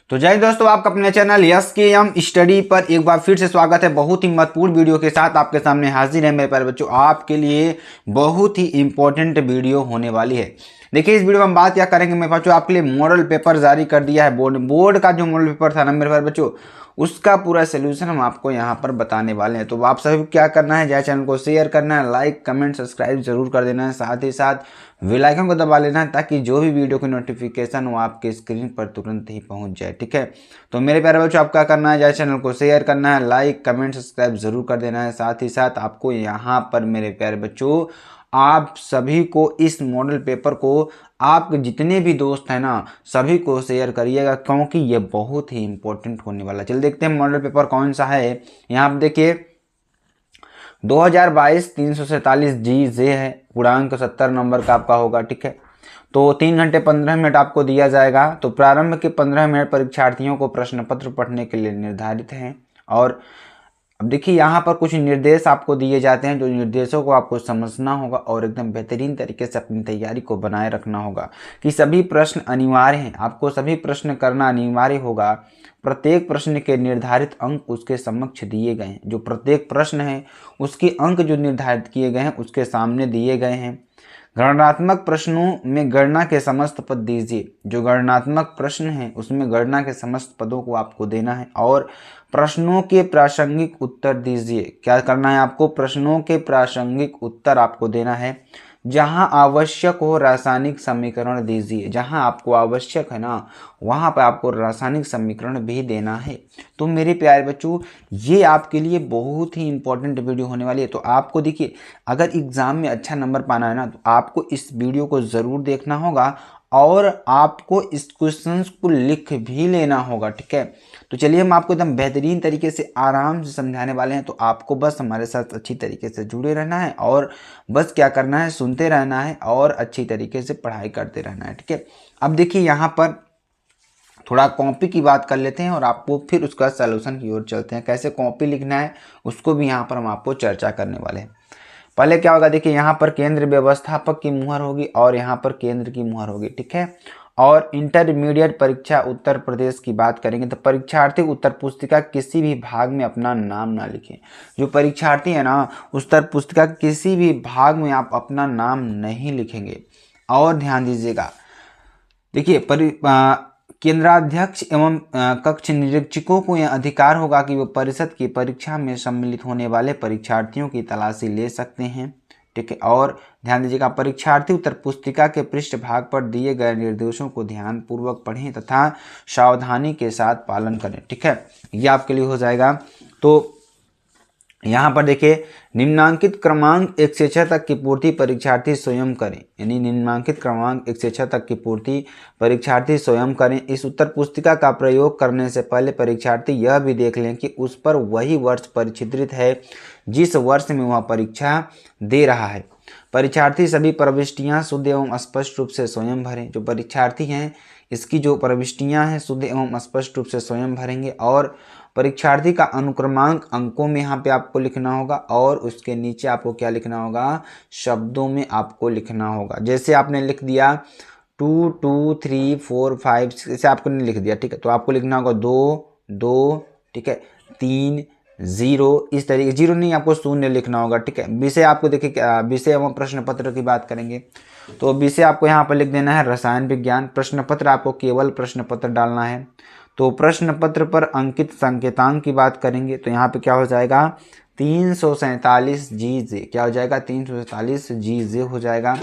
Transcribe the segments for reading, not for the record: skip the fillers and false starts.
तो जय दोस्तों, आपका अपने चैनल यस के एम स्टडी पर एक बार फिर से स्वागत है। बहुत ही महत्वपूर्ण वीडियो के साथ आपके सामने हाजिर है मेरे प्यारे बच्चों। आपके लिए बहुत ही इंपॉर्टेंट वीडियो होने वाली है। देखिए, इस वीडियो में हम बात क्या करेंगे मेरे बच्चों, आपके लिए मॉडल पेपर जारी कर दिया है। बोर्ड का जो मॉडल पेपर था ना मेरे प्यारे बच्चों, उसका पूरा सोल्यूशन हम आपको यहाँ पर बताने वाले हैं। तो आप सभी को क्या करना है, जय चैनल को शेयर करना है, लाइक कमेंट सब्सक्राइब जरूर कर देना है, साथ ही साथ बेल आइकन को दबा लेना है ताकि जो भी वीडियो की नोटिफिकेशन वो आपके स्क्रीन पर तुरंत ही पहुंच जाए। ठीक है, तो मेरे प्यारे बच्चों, आप क्या करना है, जय चैनल को शेयर करना है, लाइक कमेंट सब्सक्राइब जरूर कर देना है। साथ ही साथ आपको यहाँ पर मेरे प्यारे बच्चों, आप सभी को इस मॉडल पेपर को आपके जितने भी दोस्त हैं ना, सभी को शेयर करिएगा क्योंकि ये बहुत ही इंपॉर्टेंट होने वाला है। चलिए देखते हैं मॉडल पेपर कौन सा है। यहाँ आप देखिए 2022 347 जी जे है, पूर्णांक 70 नंबर का आपका होगा। ठीक है, तो 3 घंटे 15 मिनट आपको दिया जाएगा। तो प्रारंभ के 15 मिनट परीक्षार्थियों को प्रश्न पत्र पढ़ने के लिए निर्धारित हैं। और अब देखिए, यहाँ पर कुछ निर्देश आपको दिए जाते हैं, जो निर्देशों को आपको समझना होगा और एकदम बेहतरीन तरीके से अपनी तैयारी को बनाए रखना होगा कि सभी प्रश्न अनिवार्य हैं, आपको सभी प्रश्न करना अनिवार्य होगा। प्रत्येक प्रश्न के निर्धारित अंक उसके समक्ष दिए गए हैं। जो प्रत्येक प्रश्न है उसके अंक जो निर्धारित किए गए हैं उसके सामने दिए गए हैं। गणनात्मक प्रश्नों में गणना के समस्त पद दीजिए। जो गणनात्मक प्रश्न है उसमें गणना के समस्त पदों को आपको देना है। और प्रश्नों के प्रासंगिक उत्तर दीजिए। क्या करना है आपको, प्रश्नों के प्रासंगिक उत्तर आपको देना है। जहां आवश्यक हो रासायनिक समीकरण दीजिए। जहां आपको आवश्यक है ना, वहां पर आपको रासायनिक समीकरण भी देना है। तो मेरे प्यारे बच्चों, ये आपके लिए बहुत ही इंपॉर्टेंट वीडियो होने वाली है। तो आपको देखिए, अगर एग्जाम में अच्छा नंबर पाना है ना, तो आपको इस वीडियो को ज़रूर देखना होगा और आपको इस क्वेश्चंस को लिख भी लेना होगा। ठीक है, तो चलिए हम आपको एकदम बेहतरीन तरीके से आराम से समझाने वाले हैं। तो आपको बस हमारे साथ अच्छी तरीके से जुड़े रहना है और बस क्या करना है, सुनते रहना है और अच्छी तरीके से पढ़ाई करते रहना है। ठीक है, अब देखिए यहाँ पर थोड़ा कॉपी की बात कर लेते हैं और आपको फिर उसका सलूशन की ओर चलते हैं। कैसे कॉपी लिखना है उसको भी यहाँ पर हम आपको चर्चा करने वाले हैं। पहले क्या होगा, देखिए यहाँ पर केंद्र व्यवस्थापक की मुहर होगी और यहाँ पर केंद्र की मुहर होगी। ठीक है, और इंटरमीडिएट परीक्षा उत्तर प्रदेश की बात करेंगे तो परीक्षार्थी उत्तर पुस्तिका किसी भी भाग में अपना नाम ना लिखें। जो परीक्षार्थी है ना, उत्तर पुस्तिका किसी भी भाग में आप अपना नाम नहीं लिखेंगे। और ध्यान दीजिएगा, देखिए केंद्राध्यक्ष एवं कक्ष निरीक्षकों को यह अधिकार होगा कि वो परिषद की परीक्षा में सम्मिलित होने वाले परीक्षार्थियों की तलाशी ले सकते हैं। ठीक है, और ध्यान दीजिएगा, परीक्षार्थी उत्तर पुस्तिका के पृष्ठ भाग पर दिए गए निर्देशों को ध्यान पूर्वक पढ़ें तथा सावधानी के साथ पालन करें। ठीक है, ये आपके लिए हो जाएगा। तो यहाँ पर देखिए, निम्नांकित क्रमांक 1 से 6 तक की पूर्ति परीक्षार्थी स्वयं करें। यानी निम्नांकित क्रमांक 1 से 6 तक की पूर्ति परीक्षार्थी स्वयं करें। इस उत्तर पुस्तिका का प्रयोग करने से पहले परीक्षार्थी यह भी देख लें कि उस पर वही वर्ष परिचित्रित है जिस वर्ष में वह परीक्षा दे रहा है। परीक्षार्थी सभी प्रविष्टियाँ शुद्ध एवं स्पष्ट रूप से स्वयं भरें। जो परीक्षार्थी हैं इसकी जो प्रविष्टियाँ हैं शुद्ध एवं स्पष्ट रूप से स्वयं भरेंगे। और परीक्षार्थी का अनुक्रमांक अंकों में यहाँ पे आपको लिखना होगा और उसके नीचे आपको क्या लिखना होगा, शब्दों में आपको लिखना होगा। जैसे आपने लिख दिया 2 2 3 4 5, इसे आपको नहीं लिख दिया। ठीक है, तो आपको लिखना होगा 2 2, ठीक है, 3 0, इस तरीके, 0 नहीं, आपको 0 लिखना होगा। ठीक है, विषय आपको देखिए, विषय एवं प्रश्न पत्र की बात करेंगे तो विषय आपको यहाँ पर लिख देना है रसायन विज्ञान। प्रश्न पत्र आपको केवल प्रश्न पत्र डालना है। तो प्रश्न पत्र पर अंकित संकेतांक की बात करेंगे तो यहाँ पे क्या हो जाएगा, 347 जी जे। क्या हो जाएगा, 347 जी जे हो जाएगा।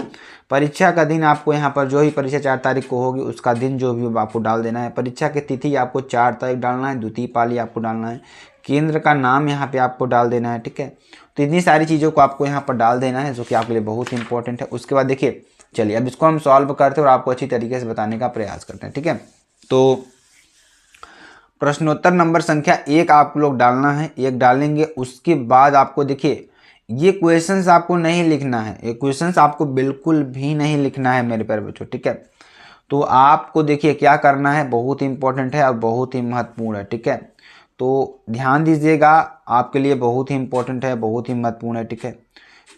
परीक्षा का दिन आपको यहाँ पर जो ही परीक्षा 4 तारीख को होगी उसका दिन जो भी आपको डाल देना है। परीक्षा की तिथि आपको 4 तारीख डालना है, द्वितीय पाली आपको डालना है। केंद्र का नाम यहाँ पे आपको डाल देना है। ठीक है, तो इतनी सारी चीज़ों को आपको यहाँ पर डाल देना है जो कि आपके लिए बहुत इंपॉर्टेंट है। उसके बाद देखिए, चलिए अब इसको हम सॉल्व करते हैं और आपको अच्छी तरीके से बताने का प्रयास करते हैं। ठीक है, तो प्रश्नोत्तर नंबर संख्या 1 आप लोग डालना है, 1 डालेंगे। उसके बाद आपको देखिए, ये क्वेश्चंस आपको नहीं लिखना है, ये क्वेश्चंस आपको बिल्कुल भी नहीं लिखना है मेरे प्यारे बच्चों। ठीक है, तो आपको देखिए क्या करना है, बहुत ही इंपॉर्टेंट है और बहुत ही महत्वपूर्ण है। ठीक है, तो ध्यान दीजिएगा, आपके लिए बहुत ही इंपॉर्टेंट है, बहुत ही महत्वपूर्ण है। ठीक है,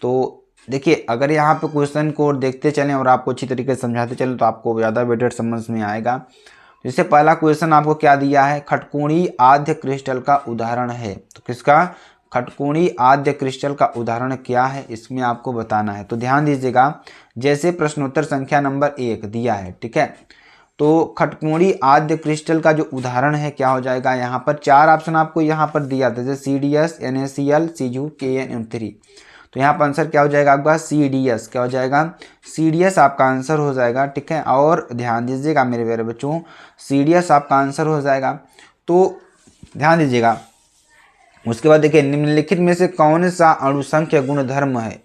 तो देखिए, अगर यहाँ पे क्वेश्चन को देखते चलें और आपको अच्छी तरीके से समझाते चलें तो आपको ज़्यादा बेटर समझ में आएगा। जैसे पहला क्वेश्चन आपको क्या दिया है, खटकोणी आद्य क्रिस्टल का उदाहरण है। तो किसका, खटकोणी आद्य क्रिस्टल का उदाहरण क्या है, इसमें आपको बताना है। तो ध्यान दीजिएगा, जैसे प्रश्नोत्तर संख्या नंबर 1 दिया है, ठीक है। तो खटकोणी आद्य क्रिस्टल का जो उदाहरण है क्या हो जाएगा, यहाँ पर 4 ऑप्शन आपको यहाँ पर दिया था, जैसे CDS, NaCl, Cu, KnO3। तो यहाँ पर आंसर क्या हो जाएगा आपका CDS, क्या हो जाएगा CDS आपका आंसर हो जाएगा, ठीक है। और ध्यान दीजिएगा मेरे प्यारे बच्चों, CDS आपका आंसर हो जाएगा। तो ध्यान दीजिएगा, उसके बाद देखिए निम्नलिखित में से कौन सा अणुसंख्य गुणधर्म है।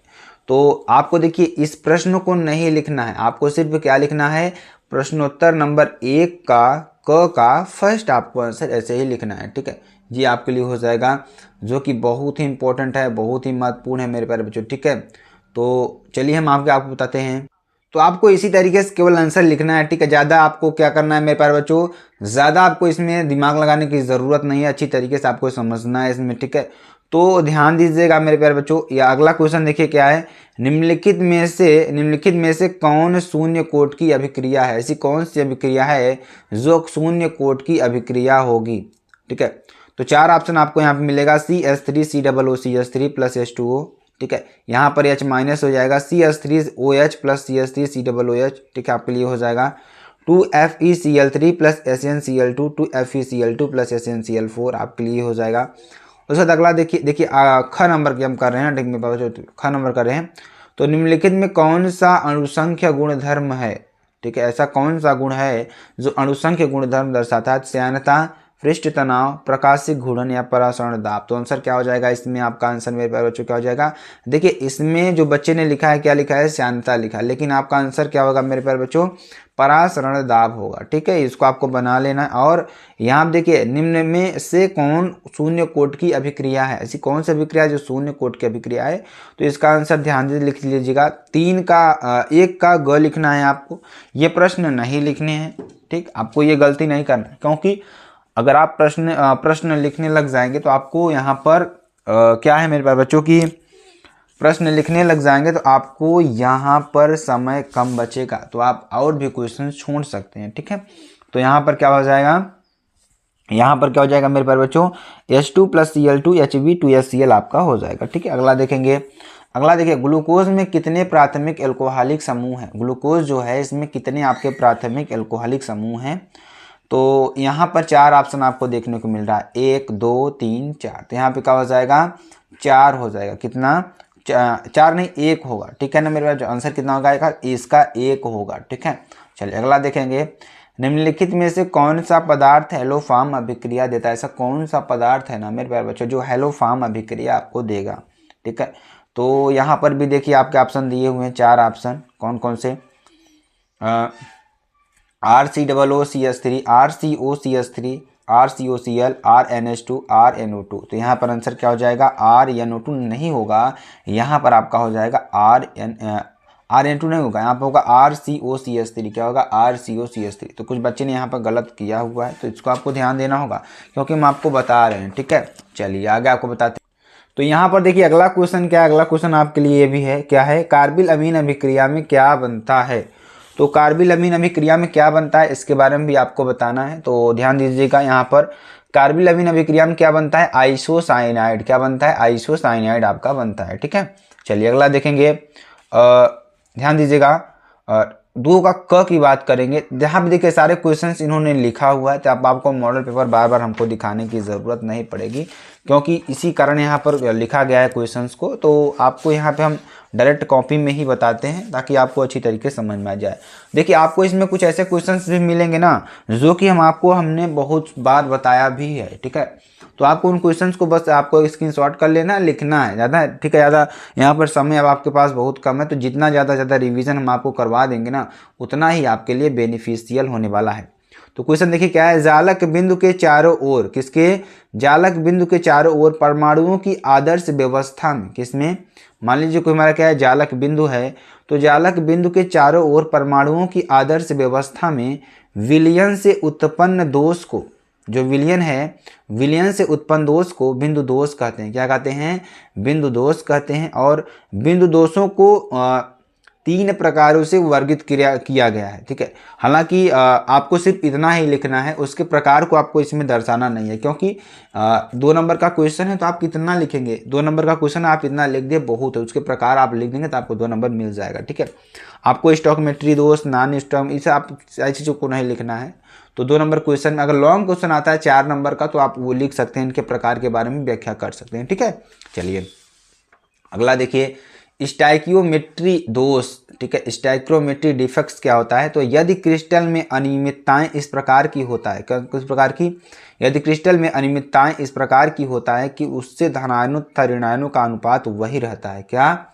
तो आपको देखिए इस प्रश्न को नहीं लिखना है, आपको सिर्फ क्या लिखना है, प्रश्नोत्तर नंबर 1 का क का फर्स्ट आपको आंसर ऐसे ही लिखना है, ठीक है। ये आपके लिए हो जाएगा, जो कि बहुत ही इंपॉर्टेंट है, बहुत ही महत्वपूर्ण है मेरे प्यारे बच्चों, ठीक है। तो चलिए हम आपको बताते हैं। तो आपको इसी तरीके से केवल आंसर लिखना है, ठीक है। ज़्यादा आपको क्या करना है मेरे प्यारे बच्चों, ज़्यादा आपको इसमें दिमाग लगाने की ज़रूरत नहीं है, अच्छी तरीके से आपको समझना है इसमें, ठीक है। तो ध्यान दीजिएगा मेरे प्यारे बच्चों, या अगला क्वेश्चन देखिए क्या है, निम्नलिखित में से कौन शून्य कोट की अभिक्रिया है, ऐसी कौन सी अभिक्रिया है जो शून्य कोट की अभिक्रिया होगी, ठीक है। तो 4 ऑप्शन आपको यहाँ पे मिलेगा, CH3 COOCH3 प्लस H2O, ठीक है। यहाँ पर H माइनस हो जाएगा, CH3OH प्लस CH3 COOH, ठीक है, आपके लिए हो जाएगा 2FeCl3 plus SnCl2 2FeCl2 plus SnCl4 आपके लिए हो जाएगा। उसके बाद अगला देखिए ख नंबर की हम कर रहे हैं, ठीक है, ख नंबर कर रहे हैं। तो निम्नलिखित में कौन सा अणुसंख्य गुणधर्म है, ठीक है, ऐसा कौन सा गुण है जो अणुसंख्य गुणधर्म दर्शाता है, श्यानता, पृष्ठ तनाव, प्रकाशिक घूर्णन या परासरण दाब। तो आंसर क्या हो जाएगा इसमें, आपका आंसर मेरे प्यारे बच्चों क्या हो जाएगा, देखिए इसमें जो बच्चे ने लिखा है क्या लिखा है, श्यानता लिखा है, लेकिन आपका आंसर क्या होगा मेरे प्यारे बच्चों, परासरण दाब होगा, ठीक है। इसको आपको बना लेना है। और यहाँ देखिए निम्न में से कौन शून्य कोट की अभिक्रिया है, ऐसी कौन सी अभिक्रिया जो शून्य कोट की अभिक्रिया है। तो इसका आंसर ध्यान से लिख लीजिएगा, 1 का ग लिखना है आपको, ये प्रश्न नहीं लिखने हैं, ठीक, आपको ये गलती नहीं करना है, क्योंकि अगर आप प्रश्न लिखने लग जाएंगे तो आपको यहाँ पर क्या है मेरे प्यारे बच्चों की, प्रश्न लिखने लग जाएंगे तो आपको यहाँ पर समय कम बचेगा, तो आप और भी क्वेश्चन छोड़ सकते हैं, ठीक है। तो यहाँ पर क्या हो जाएगा, यहाँ पर क्या हो जाएगा मेरे प्यारे बच्चों, H2 प्लस Cl2 Hb2SCl आपका हो जाएगा, ठीक है। अगला देखेंगे, अगला देखिए ग्लूकोज में कितने प्राथमिक एल्कोहलिक समूह हैं, ग्लूकोज जो है इसमें कितने आपके प्राथमिक एल्कोहलिक समूह हैं। तो यहाँ पर 4 ऑप्शन आपको देखने को मिल रहा है, 1 2 3 4। तो यहाँ पे क्या हो जाएगा, 4 हो जाएगा, कितना 4 नहीं 1 होगा, ठीक है ना मेरे पास, आंसर कितना होगा इसका 1 होगा, ठीक है। चलिए अगला देखेंगे, निम्नलिखित में से कौन सा पदार्थ हेलोफॉर्म अभिक्रिया देता है, ऐसा कौन सा पदार्थ है ना मेरे प्यारे बच्चों जो हेलोफॉर्म अभिक्रिया आपको देगा, ठीक है। तो यहाँ पर भी देखिए आपके ऑप्शन दिए हुए हैं, 4 ऑप्शन, कौन कौन से, RCOOCH3 RCOCH3 RCOCl RNH2 RNO2। तो यहाँ पर आंसर क्या हो जाएगा, RNO2 नहीं होगा, यहाँ पर आपका हो जाएगा RN2 नहीं होगा, यहाँ पर होगा RCOCH3, क्या होगा RCOCH3। तो कुछ बच्चे ने यहाँ पर गलत किया हुआ है, तो इसको आपको ध्यान देना होगा, क्योंकि हम आपको बता रहे हैं, ठीक है। चलिए आगे आपको बताते हैं। तो यहाँ पर देखिए अगला क्वेश्चन क्या है, अगला क्वेश्चन आपके लिए ये भी है, क्या है, कार्बिल अमीन अभिक्रिया में क्या बनता है। तो कार्बिल अमीन अभिक्रिया में क्या बनता है इसके बारे में भी आपको बताना है। तो ध्यान दीजिएगा, यहाँ पर कार्बिल अमीन अभिक्रिया में क्या बनता है, आइसोसाइनाइड, क्या बनता है, आइसोसाइनाइड आपका बनता है, ठीक है। चलिए अगला देखेंगे, ध्यान दीजिएगा, 2 का क की बात करेंगे। जहाँ भी देखिए सारे क्वेश्चंस इन्होंने लिखा हुआ है, तो अब आपको मॉडल पेपर बार बार हमको दिखाने की ज़रूरत नहीं पड़ेगी, क्योंकि इसी कारण यहाँ पर लिखा गया है क्वेश्चंस को। तो आपको यहाँ पे हम डायरेक्ट कॉपी में ही बताते हैं, ताकि आपको अच्छी तरीके से समझ में आ जाए। देखिए आपको इसमें कुछ ऐसे क्वेश्चंस भी मिलेंगे ना, जो कि हमने बहुत बार बताया भी है, ठीक है। तो आपको उन क्वेश्चंस को बस आपको स्क्रीनशॉट कर लेना, लिखना है ज़्यादा, ठीक है। ज़्यादा यहाँ पर समय अब आपके पास बहुत कम है, तो जितना ज़्यादा रिवीजन हम आपको करवा देंगे ना, उतना ही आपके लिए बेनिफिशियल होने वाला है। तो क्वेश्चन देखिए क्या है, जालक बिंदु के चारों ओर, किसके, जालक बिंदु के चारों ओर परमाणुओं की आदर्श व्यवस्था में, किसमें, मान लीजिए कोई हमारा क्या है, जालक बिंदु है, तो जालक बिंदु के चारों ओर परमाणुओं की आदर्श व्यवस्था में विलयन से उत्पन्न दोष को, जो विलयन है, विलयन से उत्पन्न दोष को बिंदु दोष कहते हैं, क्या कहते हैं, बिंदु दोष कहते हैं। और बिंदु दोषों को 3 प्रकारों से वर्गीकृत किया गया है, ठीक है। हालांकि आपको सिर्फ इतना ही लिखना है, उसके प्रकार को आपको इसमें दर्शाना नहीं है, क्योंकि 2 नंबर का क्वेश्चन है तो आप कितना लिखेंगे, 2 नंबर का क्वेश्चन आप इतना लिख दे बहुत है, उसके प्रकार आप लिख देंगे तो आपको 2 नंबर मिल जाएगा, ठीक है। आपको स्टॉकमेट्री दोष, नॉन स्टॉक, इसे आप सारी चीज़ों को नहीं लिखना है। तो 2 नंबर क्वेश्चन में अगर लॉन्ग क्वेश्चन आता है 4 नंबर का तो आप वो लिख सकते हैं, इनके प्रकार के बारे में व्याख्या कर सकते हैं, ठीक है। चलिए अगला देखिए, स्टाइकियोमेट्री दोष, ठीक है। स्टाइकियोमेट्री डिफेक्ट्स क्या होता है, तो यदि क्रिस्टल में अनियमितताएं इस प्रकार की होता है, किस प्रकार की, यदि क्रिस्टल में अनियमितताएं इस प्रकार की होता है कि उससे धनायनों तथा ऋणायनों का अनुपात वही रहता है, क्या,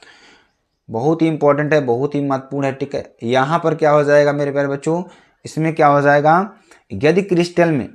बहुत ही इंपॉर्टेंट है, बहुत ही महत्वपूर्ण है, ठीक है। यहाँ पर क्या हो जाएगा मेरे प्यारे बच्चों, इसमें क्या हो जाएगा, यदि क्रिस्टल में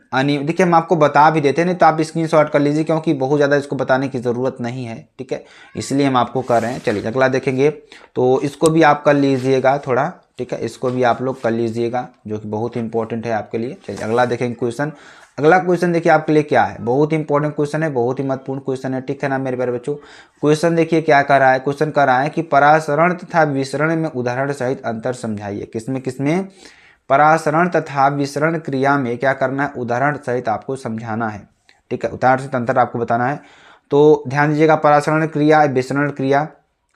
देखिए हम आपको बता भी देते हैं, नहीं तो आप स्क्रीनशॉट कर लीजिए, क्योंकि बहुत ज़्यादा इसको बताने की ज़रूरत नहीं है, ठीक है, इसलिए हम आपको कर रहे हैं। चलिए अगला देखेंगे, तो इसको भी आप कर लीजिएगा थोड़ा, ठीक है, इसको भी आप लोग कर लीजिएगा, जो कि बहुत इंपॉर्टेंट है आपके लिए। चलिए अगला देखेंगे क्वेश्चन। अगला क्वेश्चन देखिए आपके लिए क्या है, बहुत इंपॉर्टेंट क्वेश्चन है, बहुत ही महत्वपूर्ण क्वेश्चन है, ठीक है ना मेरे प्यारे बच्चों। क्वेश्चन देखिए क्या कर रहा है, क्वेश्चन कर रहा है कि परासरण तथा विसरण में उदाहरण सहित अंतर समझाइए। किसमें किसमें, परासरण तथा विसरण क्रिया में क्या करना है, उदाहरण सहित आपको समझाना है, ठीक है, उदाहरण सहित अंतर आपको बताना है। तो ध्यान दीजिएगा, परासरण क्रिया, विसरण क्रिया,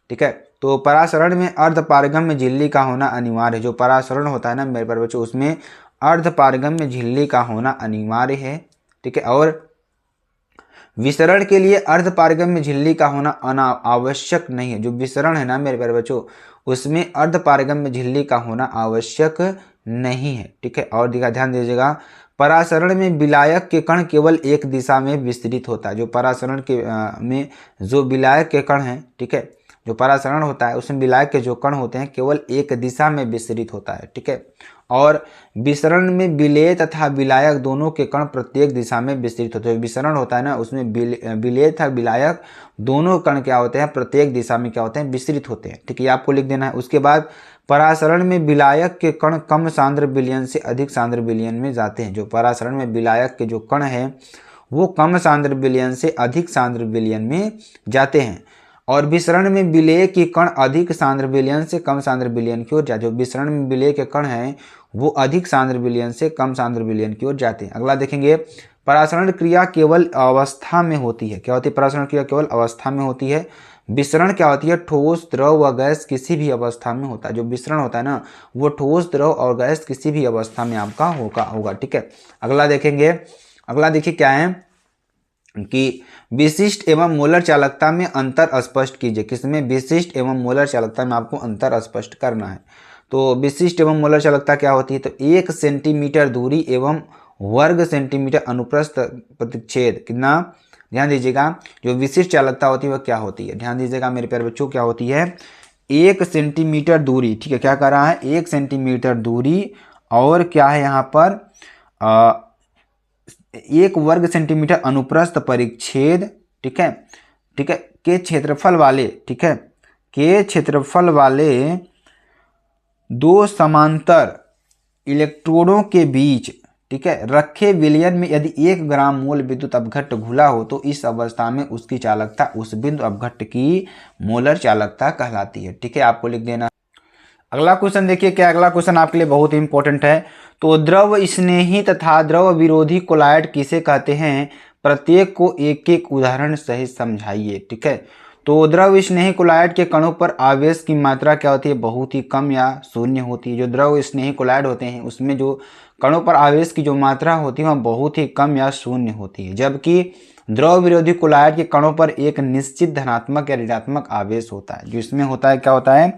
ठीक है। तो परासरण में अर्धपारगम्य झिल्ली का होना अनिवार्य है, जो परासरण होता है ना मेरे प्यारे बच्चों, उसमें अर्धपारगम्य झिल्ली का होना अनिवार्य है, ठीक है। और विसरण के लिए अर्धपारगम्य झिल्ली का होना आवश्यक नहीं है, जो विसरण है ना मेरे प्यारे बच्चों, उसमें अर्धपारगम्य झिल्ली का होना आवश्यक नहीं है, ठीक है। और ध्यान दीजिएगा, परासरण में विलायक के कण केवल एक दिशा में विस्तृत होता है, जो परासरण के में जो विलायक के कण हैं, ठीक है, जो परासरण होता है उसमें विलायक के जो कण होते हैं केवल एक दिशा में विस्तृत होता है, ठीक है। और विसरण में विलेय तथा विलायक दोनों के कण प्रत्येक दिशा में विस्तृत होते हैं। विसरण होता है ना, उसमें विलेय तथा विलायक दोनों कण क्या होते हैं, प्रत्येक दिशा में क्या होते हैं, विस्तृत होते हैं, ठीक है, ये आपको लिख देना है। उसके बाद परासरण में विलायक के कण कम सांद्र विलयन से अधिक सांद्र विलयन में जाते हैं, जो परासरण में विलायक के जो कण हैं वो कम सांद्र विलयन से अधिक सांद्र विलयन में जाते हैं। और विसरण में विलेय के कण अधिक सांद्र विलयन से कम सांद्र विलयन की ओर जाते हैं, जो विसरण में विलेय के कण हैं वो अधिक सांद्र विलयन से कम सांद्र विलयन की ओर जाते हैं। अगला देखेंगे, परासरण क्रिया केवल अवस्था में होती है, क्या होती है, परासरण क्रिया केवल अवस्था में होती है। विसरण क्या होती है, ठोस, द्रव व गैस किसी भी अवस्था में होता है। जो विसरण होता है ना वो ठोस, द्रव और गैस किसी भी अवस्था में आपका होगा, ठीक है। अगला देखेंगे, अगला देखिए क्या है कि विशिष्ट एवं मोलर चालकता में अंतर स्पष्ट कीजिए। किसमें, विशिष्ट एवं मोलर चालकता में आपको अंतर स्पष्ट करना है। तो विशिष्ट एवं मोलर चालकता क्या होती है, तो 1 सेंटीमीटर दूरी एवं वर्ग सेंटीमीटर अनुप्रस्थ प्रतिच्छेद, कितना, ध्यान दीजिएगा, जो विशिष्ट चालकता होती है वह क्या होती है, ध्यान दीजिएगा मेरे प्यारे बच्चों, क्या होती है, 1 सेंटीमीटर दूरी, ठीक है, क्या कर रहा है, 1 सेंटीमीटर दूरी, और क्या है यहाँ पर 1 वर्ग सेंटीमीटर अनुप्रस्थ परिच्छेद, ठीक है, ठीक है, के क्षेत्रफल वाले, ठीक है, के क्षेत्रफल वाले 2 समांतर इलेक्ट्रोडों के बीच, ठीक है, रखे विलयन में यदि 1 ग्राम मोल विद्युत अपघट्ट घुला हो तो इस अवस्था में उसकी चालकता उस बिंदु अपघट्ट की मोलर चालकता कहलाती है, ठीक है, आपको लिख देना। अगला क्वेश्चन देखिए क्या, अगला क्वेश्चन आपके लिए बहुत इंपॉर्टेंट है। तो द्रव स्नेही तथा द्रव विरोधी कोलाइड किसे कहते हैं, प्रत्येक को एक एक उदाहरण सहित समझाइए, ठीक है। तो द्रव स्नेही कोलाइड के कणों पर आवेश की मात्रा क्या होती है, बहुत ही कम या शून्य होती है। जो द्रव स्नेही कोलाइड होते हैं उसमें जो कणों पर आवेश की जो मात्रा होती है वह बहुत ही कम या शून्य होती है, जबकि द्रव विरोधी कोलाइड के कणों पर एक निश्चित धनात्मक या ऋणात्मक आवेश होता है। जो इसमें होता है क्या होता है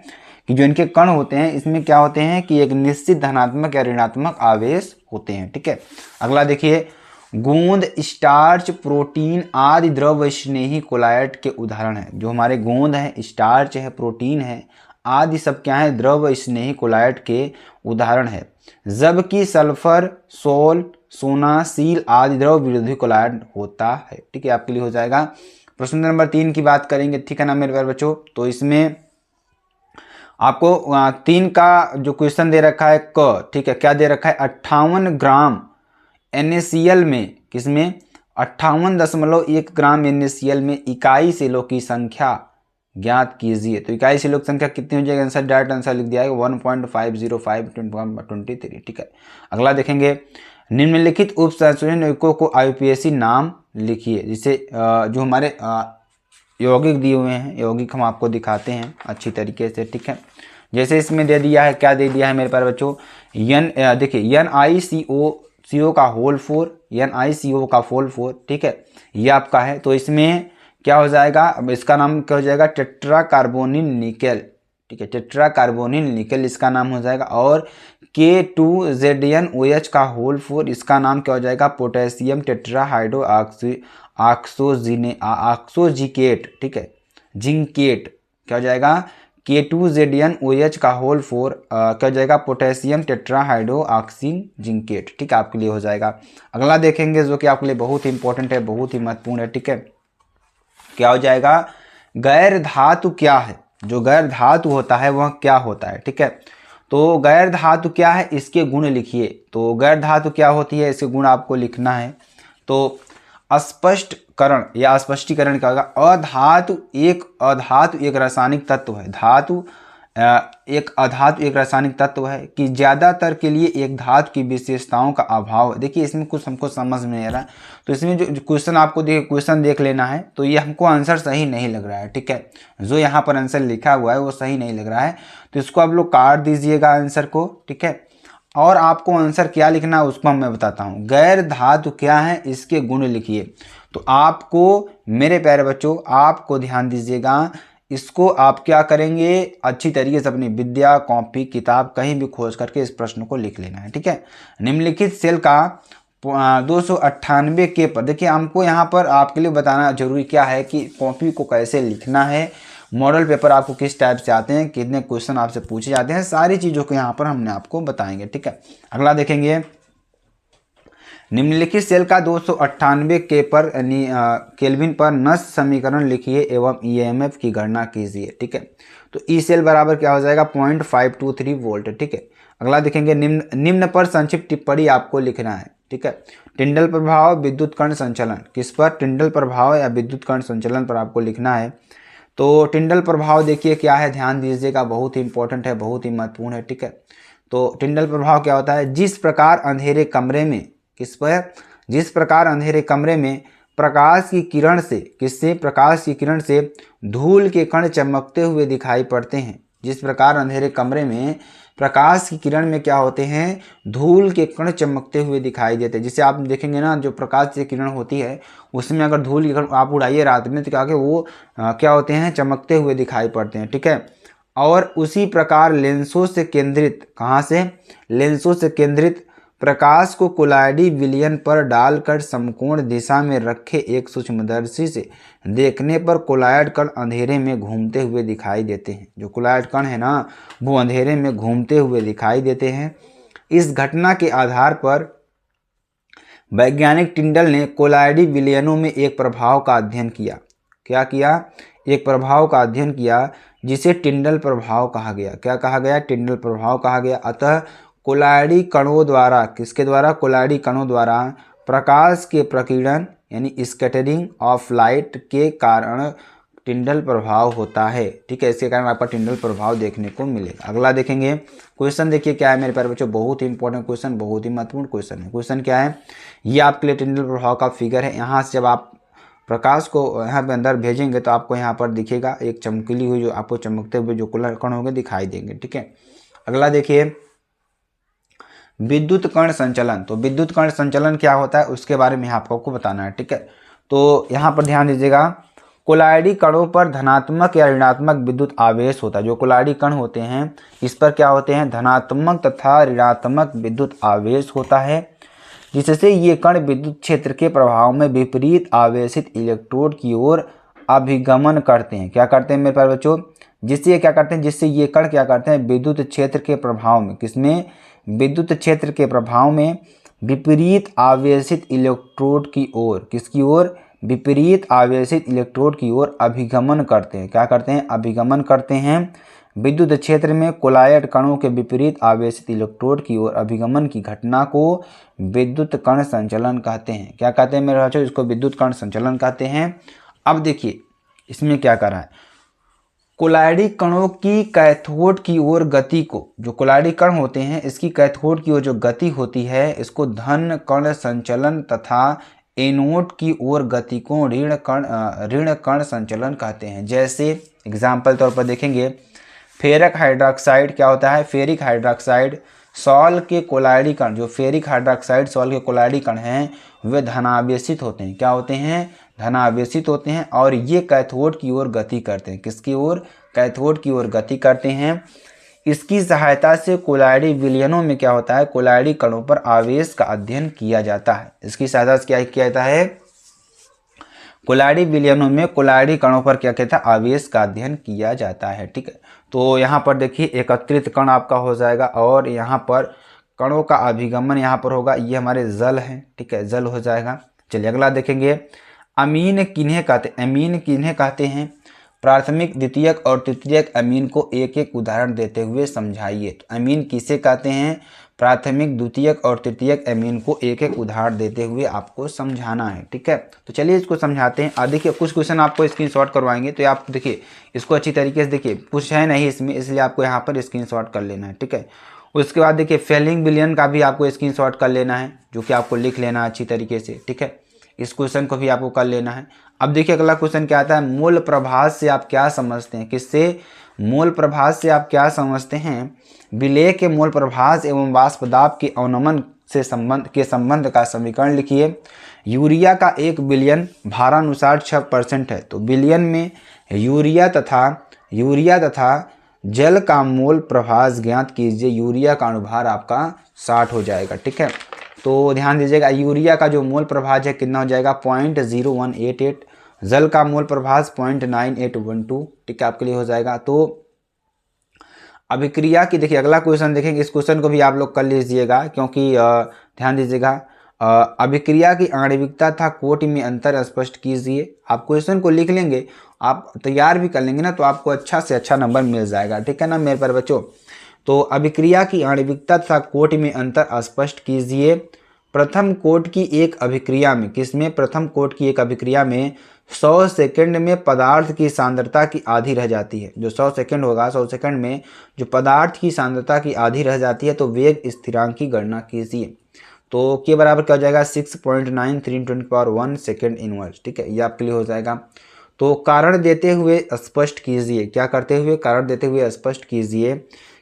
कि जो इनके कण होते हैं इसमें क्या होते हैं कि एक निश्चित धनात्मक या ऋणात्मक आवेश होते हैं, ठीक है। अगला देखिए, गोंद, स्टार्च, प्रोटीन आदि द्रव स्नेही कोलाइड के उदाहरण हैं। जो हमारे गोंद है, स्टार्च है, प्रोटीन है, आदि सब क्या है, द्रव स्नेही कोलाइड के उदाहरण है। जबकि सल्फर, सोल, सोना, सील आदि द्रव विरोधी कोलाइड होता है, ठीक है, आपके लिए हो जाएगा। प्रश्न नंबर 3 की बात करेंगे, ठीक है ना मेरे प्यारे बच्चों। तो इसमें आपको 3 का जो क्वेश्चन दे रखा है क, ठीक है, क्या दे रखा है, 58 ग्राम NaCl में, किसमें, 58.1 ग्राम NaCl में इकाई सेलों की संख्या ज्ञात कीजिए। तो इकाई सिलोक संख्या कितनी हो जाएगी, आंसर डायरेक्ट आंसर लिख दिया है 1.505 ठीक है। अगला देखेंगे, निम्नलिखित उप संशोधन यौगिकों को IUPAC नाम लिखिए। जिसे जो हमारे यौगिक दिए हुए हैं, यौगिक हम आपको दिखाते हैं अच्छी तरीके से, ठीक है। जैसे इसमें दे दिया है, क्या दे दिया है मेरे पास बच्चों, देखिए NiCO का होल 4, NiCO का होल 4, ठीक है, ये आपका है। तो इसमें क्या हो जाएगा, अब इसका नाम क्या हो जाएगा, टेट्रा कार्बोनिल निकेल, ठीक है, टेट्रा कार्बोनिल निकेल इसका नाम हो जाएगा। और K2ZnOH का होल 4, इसका नाम क्या हो जाएगा, पोटेशियम टेट्राहाइड्रो ऑक्सोजिकेट, ठीक है, जिंकेट, क्या हो जाएगा, K2ZnOH का होल 4 क्या हो जाएगा, पोटेशियम टेट्राहाइड्रो ऑक्सीन जिंकेट, ठीक है, आपके लिए हो जाएगा। अगला देखेंगे जो कि आपके लिए बहुत ही इंपॉर्टेंट है, बहुत ही महत्वपूर्ण है, ठीक है, क्या हो जाएगा, गैर धातु क्या है, जो गैर धातु होता है वह क्या होता है, ठीक है। तो गैर धातु क्या है, इसके गुण लिखिए। तो गैर धातु क्या होती है, इसके गुण आपको लिखना है। तो स्पष्टीकरण या स्पष्टीकरण क्या होगा, अधातु एक रासायनिक तत्व है, धातु एक अधातु एक रासायनिक तत्व है कि ज्यादातर के लिए एक धातु की विशेषताओं का अभाव है। देखिए इसमें कुछ हमको समझ में नहीं आ रहा, तो इसमें जो क्वेश्चन आपको क्वेश्चन देख लेना है। तो ये हमको आंसर सही नहीं लग रहा है, ठीक है, जो यहाँ पर आंसर लिखा हुआ है वो सही नहीं लग रहा है, तो इसको आप लोग काट दीजिएगा आंसर को, ठीक है। और आपको आंसर क्या लिखना है उसको मैं बताता हूँ। गैर धातु क्या है, इसके गुण लिखिए। तो आपको मेरे प्यारे बच्चों, आपको ध्यान दीजिएगा, इसको आप क्या करेंगे, अच्छी तरीके से अपनी विद्या कॉपी किताब कहीं भी खोज करके इस प्रश्न को लिख लेना है, ठीक है। निम्नलिखित सेल का 298 के पर, देखिए हमको यहाँ पर आपके लिए बताना जरूरी क्या है कि कॉपी को कैसे लिखना है, मॉडल पेपर आपको किस टाइप से आते हैं, कितने क्वेश्चन आपसे पूछे जाते हैं, सारी चीज़ों को यहाँ पर हमने आपको बताएंगे, ठीक है। अगला देखेंगे, निम्नलिखित सेल का 298 के पर केल्विन पर नष्ट समीकरण लिखिए एवं EMF की गणना कीजिए, ठीक है। तो ई सेल बराबर क्या हो जाएगा, 0.523 वोल्ट, ठीक है। अगला देखेंगे, निम्न पर संक्षिप्त टिप्पणी आपको लिखना है, ठीक है। टिंडल प्रभाव विद्युत कण संचलन, किस पर, टिंडल प्रभाव या विद्युत कण संचलन पर आपको लिखना है। तो टिंडल प्रभाव देखिए क्या है, ध्यान दीजिएगा, बहुत ही इंपॉर्टेंट है, बहुत ही महत्वपूर्ण है, ठीक है। तो टिंडल प्रभाव क्या होता है, जिस प्रकार अंधेरे कमरे में, किस पर, जिस प्रकार अंधेरे कमरे में प्रकाश की किरण से, किससे, प्रकाश की किरण से धूल के कण चमकते हुए दिखाई पड़ते हैं। जिस प्रकार अंधेरे कमरे में प्रकाश की किरण में क्या होते हैं, धूल के कण चमकते हुए दिखाई देते हैं। जिसे आप देखेंगे ना, जो प्रकाश की किरण होती है उसमें अगर धूल के कण आप उड़ाइए रात में तो क्या कि वो क्या होते हैं, चमकते हुए दिखाई पड़ते हैं, ठीक है। और उसी प्रकार लेंसों से केंद्रित, कहाँ से, लेंसों से केंद्रित प्रकाश को कोलाइडी विलयन पर डालकर समकोण दिशा में रखे एक सूक्ष्मदर्शी से देखने पर कोलाइड कण अंधेरे में घूमते हुए दिखाई देते हैं। जो कोलाइड कण है ना, वो अंधेरे में घूमते हुए दिखाई देते हैं। इस घटना के आधार पर वैज्ञानिक टिंडल ने कोलाइडी विलयनों में एक प्रभाव का अध्ययन किया। क्या किया, एक प्रभाव का अध्ययन किया जिसे टिंडल प्रभाव कहा गया। क्या कहा गया, टिंडल प्रभाव कहा गया। अतः कोलाइडी कणों द्वारा, किसके द्वारा, कोलाइडी कणों द्वारा प्रकाश के प्रकीर्णन यानी स्कैटरिंग ऑफ लाइट के कारण टिंडल प्रभाव होता है, ठीक है। इसके कारण आपका टिंडल प्रभाव देखने को मिलेगा। अगला देखेंगे, क्वेश्चन देखिए क्या है मेरे प्यारे बच्चों, बहुत ही इंपॉर्टेंट क्वेश्चन, बहुत ही महत्वपूर्ण क्वेश्चन है। क्वेश्चन क्या है, ये आपके लिए टिंडल प्रभाव का फिगर है। यहाँ से जब आप प्रकाश को यहाँ पे अंदर भेजेंगे तो आपको यहाँ पर दिखेगा एक चमकीली हुई, जो आपको चमकते हुए जो कण होंगे दिखाई देंगे, ठीक है। अगला देखिए, विद्युत कण संचलन। तो विद्युत कण संचलन क्या होता है उसके बारे में आपको बताना है, ठीक है। तो यहाँ पर ध्यान दीजिएगा, कोलाइडी कणों पर धनात्मक या ऋणात्मक विद्युत आवेश होता है। जो कोलाइडी कण होते हैं इस पर क्या होते हैं, धनात्मक तथा ऋणात्मक विद्युत आवेश होता है, जिससे ये कण विद्युत क्षेत्र के प्रभाव में विपरीत आवेशित इलेक्ट्रोड की ओर अभिगमन करते हैं। क्या करते हैं मेरे प्यारे बच्चों, जिससे क्या करते हैं, जिससे ये कण क्या करते हैं, विद्युत क्षेत्र के प्रभाव में, किसमें, विद्युत क्षेत्र के प्रभाव में विपरीत आवेशित इलेक्ट्रोड की ओर, किसकी ओर, विपरीत आवेशित इलेक्ट्रोड की ओर अभिगमन करते हैं। क्या करते हैं, अभिगमन करते हैं। विद्युत क्षेत्र में कोलाइड कणों के विपरीत आवेशित इलेक्ट्रोड की ओर अभिगमन की घटना को विद्युत कण संचलन कहते हैं। क्या कहते हैं मेरे बच्चों, इसको विद्युत कण संचलन कहते हैं। अब देखिए इसमें क्या कर रहा है, कोलाइडी कणों की कैथोड की ओर गति को, जो कोलाइडी कण होते हैं इसकी कैथोड की ओर जो गति होती है इसको धन कण संचलन तथा एनोड की ओर गति को ऋण कण संचलन कहते हैं। जैसे एग्जाम्पल तौर पर देखेंगे, फेरक हाइड्रोक्साइड क्या होता है, फेरिक हाइड्रोक्साइड सॉल के कोलाइडी कण, जो फेरिक हाइड्रोक्साइड सॉल के कोलाइडी कण हैं वे धनावेशित होते हैं। क्या होते हैं, धनावेशित होते हैं और ये कैथोड की ओर गति करते हैं। किसकी ओर, कैथोड की ओर गति करते हैं। इसकी सहायता से कोलाइडी विलयनों में क्या होता है, कोलाइडी कणों पर आवेश का अध्ययन किया जाता है। इसकी सहायता से क्या किया जाता है, कोलाइडी विलयनों में कोलाइडी कणों पर क्या कहता है, आवेश का अध्ययन किया जाता है। ठीक है, तो यहाँ पर देखिए एकत्रित कण आपका हो जाएगा और यहाँ पर कणों का अभिगमन यहाँ पर होगा, ये हमारे जल हैं। ठीक है, जल हो जाएगा। चलिए अगला देखेंगे, अमीन किन्हें कहते हैं, अमीन किन्हें कहते हैं, प्राथमिक द्वितीयक और तृतीयक अमीन को एक एक उदाहरण देते हुए समझाइए। तो अमीन किसे कहते हैं, प्राथमिक द्वितीयक और तृतीयक अमीन को एक एक उदाहरण देते हुए आपको समझाना है। ठीक है, तो चलिए इसको समझाते हैं। देखिए कुछ क्वेश्चन आपको स्क्रीनशॉट करवाएंगे तो आप देखिए इसको अच्छी तरीके से देखिए, कुछ है नहीं इसमें इसलिए आपको यहाँ पर स्क्रीनशॉट कर लेना है। ठीक है, उसके बाद देखिए फेलिंग विलयन का भी आपको स्क्रीनशॉट कर लेना है, जो कि आपको लिख लेना है अच्छी तरीके से। ठीक है, इस क्वेश्चन को भी आपको कर लेना है। अब देखिए अगला क्वेश्चन क्या आता है, मूल प्रभास से आप क्या समझते हैं, किससे, मूल प्रभास से आप क्या समझते हैं, विलेय के मूल प्रभास एवं वाष्प दाब के अवनमन से संबंध का समीकरण लिखिए। यूरिया का 1 बिलियन भारानुसार 6% है, तो बिलियन में यूरिया तथा जल का मोल प्रभास ज्ञात कीजिए। यूरिया का अनुभार आपका 60 हो जाएगा। ठीक है, तो ध्यान दीजिएगा यूरिया का जो मोल प्रभास है कितना हो जाएगा 0.0188, जल का मोल प्रभास 0.9812। ठीक है, आपके लिए हो जाएगा। तो अभिक्रिया की देखिए अगला क्वेश्चन देखेंगे, इस क्वेश्चन को भी आप लोग कर लीजिएगा क्योंकि ध्यान दीजिएगा, अभिक्रिया की आणविकता तथा कोटि में अंतर स्पष्ट कीजिए। आप क्वेश्चन को लिख लेंगे, आप तैयार भी कर लेंगे ना तो आपको अच्छा से अच्छा नंबर मिल जाएगा। ठीक है ना मेरे प्यारे बच्चों, तो अभिक्रिया की आणविकता तथा कोटि में अंतर स्पष्ट कीजिए। प्रथम कोट की एक अभिक्रिया में, किसमें, प्रथम कोट की एक अभिक्रिया में 100 सेकंड में पदार्थ की सांद्रता की आधी रह जाती है। जो 100 सेकंड होगा, 100 सेकंड में जो पदार्थ की सांद्रता की आधी रह जाती है तो वेग स्थिरांक की गणना कीजिए। तो के बराबर क्या हो जाएगा 6.93 × 10⁻⁻1 सेकेंड इनवर्स। ठीक है, ये आपके लिए हो जाएगा। तो कारण देते हुए स्पष्ट कीजिए, क्या करते हुए, कारण देते हुए स्पष्ट कीजिए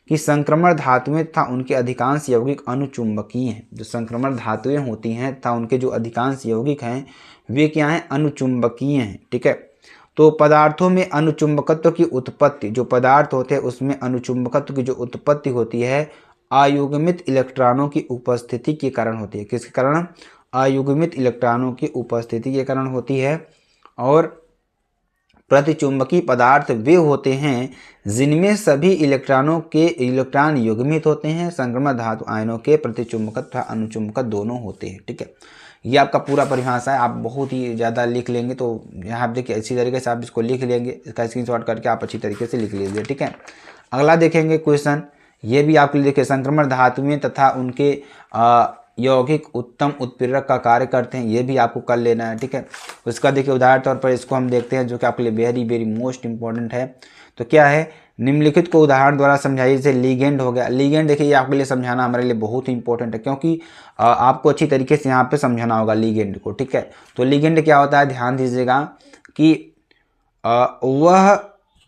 कि संक्रमण धातुएं तथा उनके अधिकांश यौगिक अनुचुंबकीय हैं। जो संक्रमण धातुएं होती हैं तथा उनके जो अधिकांश यौगिक हैं वे क्या हैं, अनुचुंबकीय हैं। ठीक है, तो पदार्थों में अनुचुंबकत्व की उत्पत्ति, जो पदार्थ होते हैं उसमें अनुचुंबकत्व की जो उत्पत्ति होती है अयुग्मित इलेक्ट्रॉनों की उपस्थिति के कारण होती है। किसके कारण, अयुग्मित इलेक्ट्रॉनों की उपस्थिति के कारण होती है। और प्रतिचुंबकीय पदार्थ वे होते हैं जिनमें सभी इलेक्ट्रॉन युग्मित होते हैं। संक्रमण धातु आयनों के प्रतिचुंबकत्व तथा अनुचुंबकत्व दोनों होते हैं। ठीक है, ये आपका पूरा परिभाषा है, आप बहुत ही ज़्यादा लिख लेंगे तो यहाँ देखिए इसी तरीके से आप इसको लिख लेंगे, इसका स्क्रीनशॉट करके आप अच्छी तरीके से लिख लीजिए। ठीक है, अगला देखेंगे क्वेश्चन, ये भी आपके लिए देखिए, संक्रमण धातुएं तथा उनके यौगिक उत्तम उत्प्रेरक का कार्य करते हैं, ये भी आपको कर लेना है। ठीक है, उसका देखिए उदाहरण तौर पर इसको हम देखते हैं जो कि आपके लिए वेरी वेरी मोस्ट इंपॉर्टेंट है। तो क्या है, निम्नलिखित को उदाहरण द्वारा समझाइए। जैसे लीगेंड हो गया, लीगेंड देखिए ये आपके लिए समझाना हमारे लिए बहुत ही इंपॉर्टेंट है क्योंकि आपको अच्छी तरीके से यहाँ पे समझाना होगा लीगेंड को। ठीक है, तो लीगेंड क्या होता है, ध्यान दीजिएगा कि वह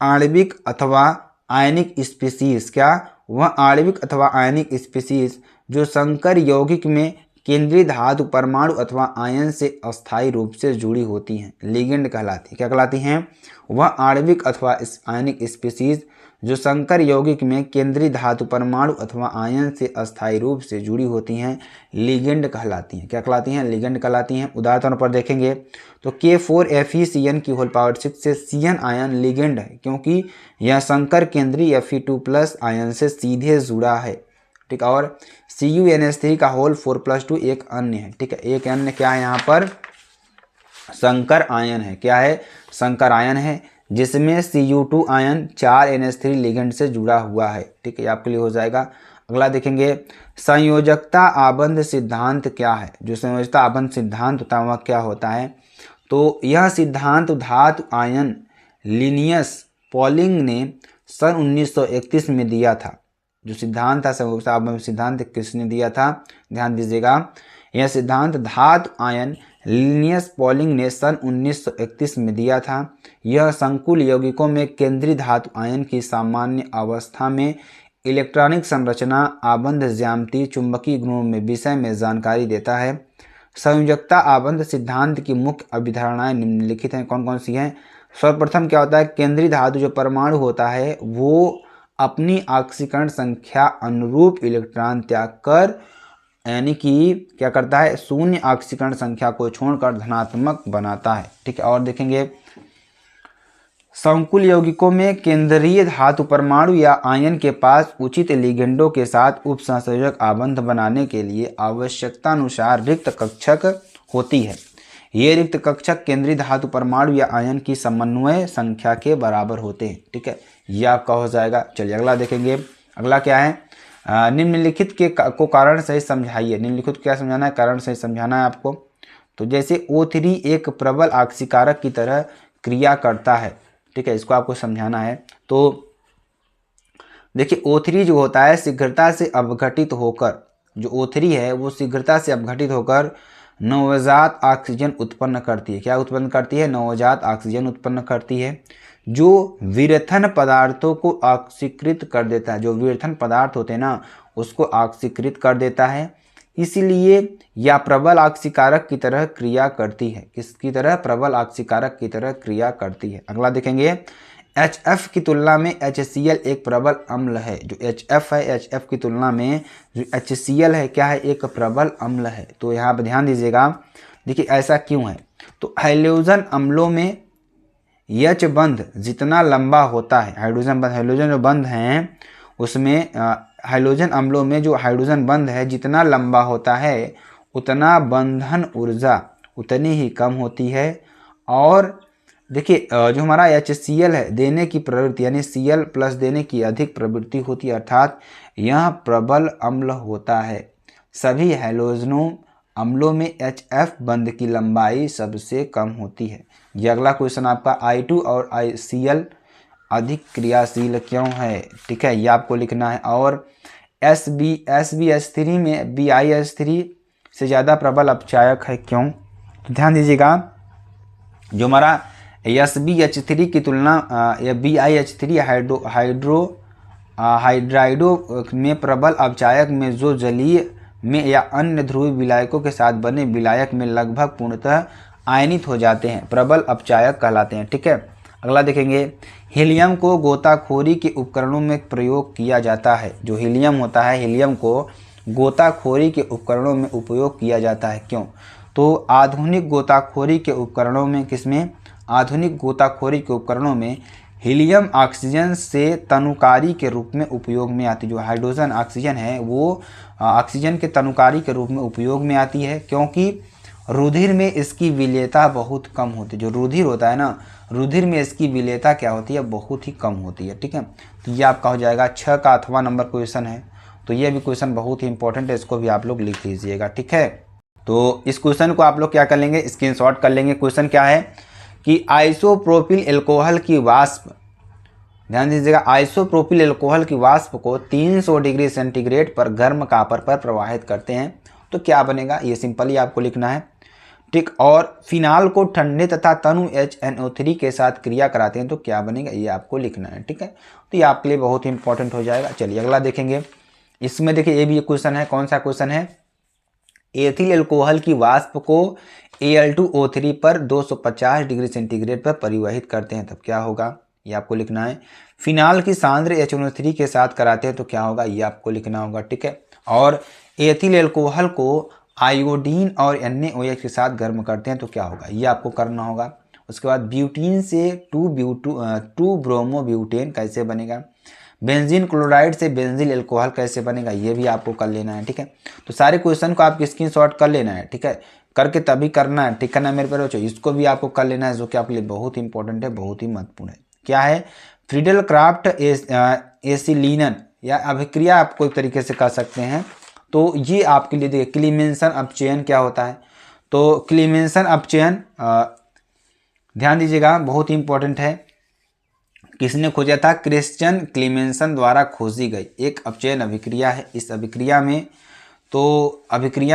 आणविक अथवा आयनिक स्पीसीज, क्या, वह आणविक अथवा आयनिक स्पीसीज जो संकर यौगिक में केंद्रीय धातु परमाणु अथवा आयन से अस्थायी रूप से जुड़ी होती हैं, लिगेंड कहलाती है। क्या कहलाती हैं, वह आणविक अथवा आयनिक स्पीसीज जो संकर यौगिक में केंद्रीय धातु परमाणु अथवा आयन से अस्थायी रूप से जुड़ी होती हैं, लिगेंड कहलाती हैं। क्या कहलाती हैं, लिगेंड कहलाती हैं। उदाहरण तौर पर देखेंगे तो K4FeCN की होल पावर 6 से CN आयन लिगेंड है क्योंकि यह संकर केंद्रीय Fe2+ आयन से सीधे जुड़ा है। ठीक, और CuNH3 का होल 4+2 एक अन्य है। ठीक है, एक अन्य क्या है, यहाँ पर संकर आयन है। क्या है, संकर आयन है जिसमें Cu2 आयन 4NH3 लिगेंड से जुड़ा हुआ है। ठीक है, आपके लिए हो जाएगा। अगला देखेंगे, संयोजकता आबंध सिद्धांत क्या है। जो संयोजकता आबंध सिद्धांत होता है वह क्या होता है, तो यह सिद्धांत धातु आयन लीनियस पॉलिंग ने सन 1931 में दिया था। जो सिद्धांत था सिद्धांत किसने दिया था, ध्यान दीजिएगा। यह सिद्धांत धातु आयन लिनियस पॉलिंग ने सन 1931 में दिया था। यह संकुल यौगिकों में केंद्रीय धातु आयन की सामान्य अवस्था में इलेक्ट्रॉनिक संरचना, आबंध ज्यामिति, चुंबकीय गुणों में विषय में जानकारी देता है। संयोजकता आबंध सिद्धांत की मुख्य अभिधारणाएं निम्नलिखित हैं। कौन कौन सी हैं? सर्वप्रथम क्या होता है, केंद्रीय धातु जो परमाणु होता है वो अपनी ऑक्सीकरण संख्या अनुरूप इलेक्ट्रॉन त्याग कर, यानी कि क्या करता है, शून्य ऑक्सीकरण संख्या को छोड़कर धनात्मक बनाता है। ठीक है, और देखेंगे संकुल यौगिकों में केंद्रीय धातु परमाणु या आयन के पास उचित लिगेंडों के साथ उपसंयोजक आबंध बनाने के लिए आवश्यकता अनुसार रिक्त कक्षक होती है। ये रिक्त कक्षक केंद्रीय धातु परमाणु या आयन की समन्वय संख्या के बराबर होते हैं। ठीक है, ये आपका हो जाएगा। चलिए अगला देखेंगे। अगला क्या है, निम्नलिखित के को कारण सही समझाइए। निम्नलिखित क्या समझाना है, कारण सही समझाना है आपको। तो जैसे O3 एक प्रबल ऑक्सीकारक की तरह क्रिया करता है। ठीक है, इसको आपको समझाना है। तो देखिए O3 जो होता है शीघ्रता से अपघटित होकर, जो O3 है वो शीघ्रता से अपघटित होकर नवजात ऑक्सीजन उत्पन्न करती है। क्या उत्पन्न करती है? नवजात ऑक्सीजन उत्पन्न करती है, जो विरथन पदार्थों को ऑक्सीकृत कर देता है। जो विरथन पदार्थ होते हैं ना उसको ऑक्सीकृत कर देता है। इसलिए यह प्रबल ऑक्सीकारक की तरह क्रिया करती है। किसकी तरह? प्रबल ऑक्सीकारक की तरह क्रिया करती है। अगला देखेंगे, HF की तुलना में HCl एक प्रबल अम्ल है। जो HF है, HF की तुलना में जो HCl है क्या है, एक प्रबल अम्ल है। तो यहाँ पर ध्यान दीजिएगा। देखिए ऐसा क्यों है, तो हाइड्रोजन अम्लों में H बंध जितना लंबा होता है, हाइड्रोजन जो बंध हैं उसमें हाइड्रोजन अम्लों में जो हाइड्रोजन बंध है जितना लंबा होता है उतना बंधन ऊर्जा उतनी ही कम होती है। और देखिए जो हमारा HCl है देने की प्रवृत्ति, यानी Cl प्लस देने की अधिक प्रवृत्ति होती है, अर्थात यह प्रबल अम्ल होता है। सभी हाइड्रोजनों अम्लों में HF बंध की लंबाई सबसे कम होती है। ये अगला क्वेश्चन आपका I2 और Cl अधिक क्रियाशील क्यों है? ठीक है, ये आपको लिखना है। और SbH3 में BiH3 से ज़्यादा प्रबल अपचायक है क्यों? तो ध्यान दीजिएगा, जो हमारा SbH3 की तुलना या BiH3 हाइड्राइडो में प्रबल अपचायक में जो जलीय में या अन्य ध्रुवीय विलायकों के साथ बने विलायक में लगभग पूर्णतः आयनित हो जाते हैं, प्रबल अपचायक कहलाते हैं। ठीक है, अगला देखेंगे, हीलियम को गोताखोरी के उपकरणों में प्रयोग किया जाता है। जो हीलियम होता है, हीलियम को गोताखोरी के उपकरणों में उपयोग किया जाता है क्यों? तो आधुनिक गोताखोरी के उपकरणों में, किसमें? आधुनिक गोताखोरी के उपकरणों में हीलियम ऑक्सीजन से तनुकारी के रूप में उपयोग में आती है। जो हाइड्रोजन ऑक्सीजन है वो ऑक्सीजन के तनुकारी के रूप में उपयोग में आती है, क्योंकि रुधिर में इसकी विलेयता बहुत कम होती है। जो रुधिर होता है ना, रुधिर में इसकी विलेयता क्या होती है? बहुत ही कम होती है। ठीक है, तो ये आपका हो जाएगा 6 का 8वां नंबर क्वेश्चन है। तो ये भी क्वेश्चन बहुत ही इंपॉर्टेंट है, इसको भी आप लोग लिख लीजिएगा। ठीक है, तो इस क्वेश्चन को आप लोग क्या कर लेंगे, स्क्रीनशॉट कर लेंगे। क्वेश्चन क्या है कि आइसोप्रोपिल एल्कोहल की वाष्प, ध्यान दीजिएगा, आइसोप्रोपिल एल्कोहल की वाष्प को 300 डिग्री सेंटीग्रेड पर गर्म कापर पर प्रवाहित करते हैं तो क्या बनेगा? ये सिंपली आपको लिखना है। ठीक, और फिनाल को ठंडे तथा तनु HNO3 के साथ क्रिया कराते हैं तो क्या बनेगा? ये आपको लिखना है। ठीक है, तो ये आपके लिए बहुत ही इंपॉर्टेंट हो जाएगा। चलिए अगला देखेंगे। इसमें देखिए ये भी क्वेश्चन है। कौन सा क्वेश्चन है? एथिल एल्कोहल की वाष्प को Al2O3 पर 250 डिग्री सेंटीग्रेड पर परिवहित करते हैं तब क्या होगा? ये आपको लिखना है। फिनाल की सांद्र HNO3 के साथ कराते हैं तो क्या होगा? ये आपको लिखना होगा। ठीक है, और एथिल एल्कोहल को आयोडीन और NaOH के साथ गर्म करते हैं तो क्या होगा? ये आपको करना होगा। उसके बाद ब्यूटीन से 2 ब्रोमोब्यूटेन कैसे बनेगा? बेंजीन क्लोराइड से बेंजील एल्कोहल कैसे बनेगा? ये भी आपको कर लेना है। ठीक है, तो सारे क्वेश्चन को आप स्क्रीनशॉट कर लेना है। ठीक है, करके तभी करना है। ठीक है ना मेरे प्यारे? इसको भी आपको कर लेना है, जो कि आपके लिए बहुत ही इंपॉर्टेंट है, बहुत ही महत्वपूर्ण है। क्या है? फ्रीडल क्राफ्ट एसिलिनन या अभिक्रिया आपको एक तरीके से कर सकते हैं। तो ये आपके लिए देखिए, क्लीमेंसन अपचयन क्या होता है? तो क्लीमेंसन अपचयन ध्यान दीजिएगा, बहुत ही इंपॉर्टेंट है। किसने खोजा था? क्रिश्चियन क्लीमेंसन द्वारा खोजी गई एक अपचयन अभिक्रिया है। इस अभिक्रिया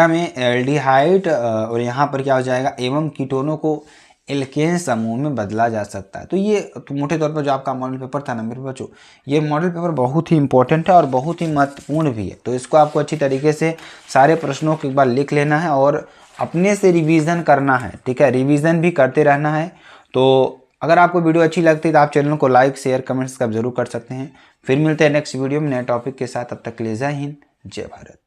में एल्डिहाइड और यहाँ पर क्या हो जाएगा, एवं कीटोनों को एल्केन समूह में बदला जा सकता है। तो ये तो मोटे तौर पर जो आपका मॉडल पेपर था ना मेरे बच्चों, ये मॉडल पेपर बहुत ही इंपॉर्टेंट है और बहुत ही महत्वपूर्ण भी है। तो इसको आपको अच्छी तरीके से सारे प्रश्नों को एक बार लिख लेना है और अपने से रिवीजन करना है, ठीक है, रिवीजन भी करते रहना है। तो अगर आपको वीडियो अच्छी लगती है तो आप चैनल को लाइक शेयर कमेंट सब्सक्राइब जरूर कर सकते हैं। फिर मिलते हैं नेक्स्ट वीडियो में नए टॉपिक के साथ, तब तक के लिए जय हिंद जय भारत।